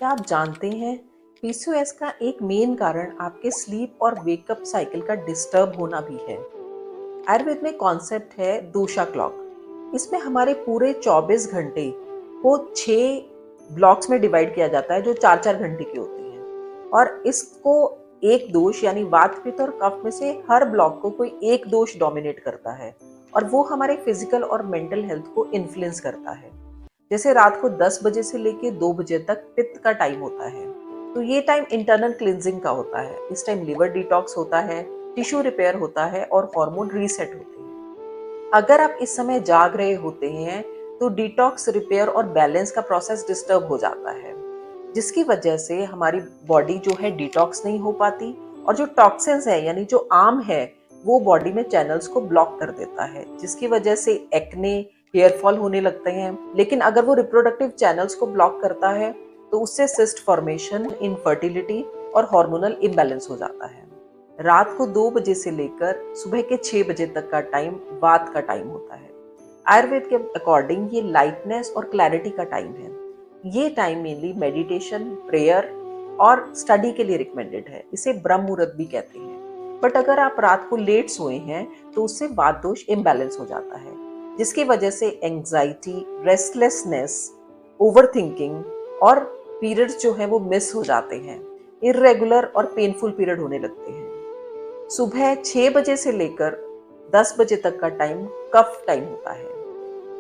क्या आप जानते हैं पीसीओएस का एक मेन कारण आपके स्लीप और वेकअप साइकिल का डिस्टर्ब होना भी है। आयुर्वेद में कॉन्सेप्ट है दोशा क्लॉक। इसमें हमारे पूरे 24 घंटे को 6 ब्लॉक्स में डिवाइड किया जाता है जो 4-4 घंटे के होते हैं, और इसको एक दोष यानी वात पित्त और कफ में से हर ब्लॉक को कोई एक दोष डोमिनेट करता है और वो हमारे फिजिकल और मेंटल हेल्थ को इन्फ्लुएंस करता है। जैसे रात को 10 बजे से लेके 2 बजे तक पित्त का टाइम होता है, तो ये टाइम इंटरनल क्लिनजिंग का होता है। इस टाइम लिवर डिटॉक्स होता है, टिश्यू रिपेयर होता है और हार्मोन रीसेट होते हैं। अगर आप इस समय जाग रहे होते हैं तो डिटॉक्स, रिपेयर और बैलेंस का प्रोसेस डिस्टर्ब हो जाता है, जिसकी वजह से हमारी बॉडी जो है डिटॉक्स नहीं हो पाती और जो टॉक्सिन्स है यानी जो आर्म है वो बॉडी में चैनल्स को ब्लॉक कर देता है, जिसकी वजह से एक्ने, हेयर फॉल होने लगते हैं। लेकिन अगर वो रिप्रोडक्टिव चैनल्स को ब्लॉक करता है तो उससे सिस्ट फॉर्मेशन, इनफर्टिलिटी और हार्मोनल इम्बैलेंस हो जाता है। रात को 2 बजे से लेकर सुबह के 6 बजे तक का टाइम वात का टाइम होता है। आयुर्वेद के अकॉर्डिंग ये लाइटनेस और क्लैरिटी का टाइम है। ये टाइम मेनली मेडिटेशन, प्रेयर और स्टडी के लिए रिकमेंडेड है। इसे ब्रह्म मुहूर्त भी कहते हैं। बट अगर आप रात को लेट सोए हैं तो उससे वात दोष इम्बैलेंस हो जाता है, जिसकी वजह से एंजाइटी, रेस्टलेसनेस, ओवरथिंकिंग और पीरियड्स जो है वो मिस हो जाते हैं। इर्रेगुलर और पेनफुल पीरियड होने लगते हैं। सुबह 6 बजे से लेकर 10 बजे तक का टाइम कफ टाइम होता है।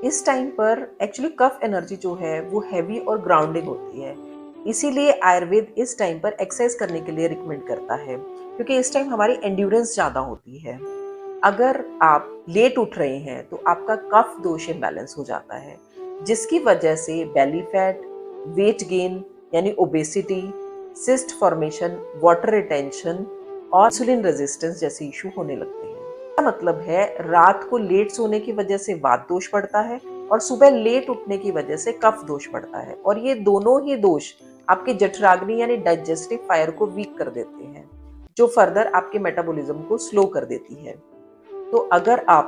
इस टाइम पर एक्चुअली कफ एनर्जी जो है वो हैवी और ग्राउंडिंग होती है। इसीलिए आयुर्वेद इस टाइम पर एक्सरसाइज करने के लिए रिकमेंड करता है, क्योंकि इस टाइम हमारी एंड्योरेंस ज़्यादा होती है। अगर आप लेट उठ रहे हैं तो आपका कफ दोष इम्बैलेंस हो जाता है, जिसकी वजह से बेली फैट, वेट गेन यानी obesity, cyst formation, water retention और इंसुलिन रेजिस्टेंस जैसे इशू होने लगते हैं। इसका मतलब है रात को लेट सोने की वजह से वात दोष बढ़ता है और सुबह लेट उठने की वजह से कफ दोष बढ़ता है, और ये दोनों ही दोष आपके जठराग्नि यानी डाइजेस्टिव फायर को वीक कर देते हैं, जो फर्दर आपके मेटाबॉलिज्म को स्लो कर देती है। तो अगर आप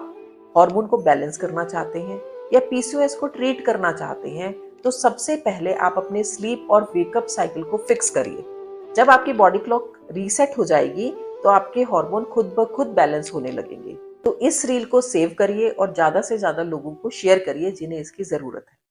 हार्मोन को बैलेंस करना चाहते हैं या पीसीओएस को ट्रीट करना चाहते हैं तो सबसे पहले आप अपने स्लीप और वेकअप साइकिल को फिक्स करिए। जब आपकी बॉडी क्लॉक रीसेट हो जाएगी तो आपके हार्मोन खुद ब खुद बैलेंस होने लगेंगे। तो इस रील को सेव करिए और ज़्यादा से ज़्यादा लोगों को शेयर करिए जिन्हें इसकी ज़रूरत है।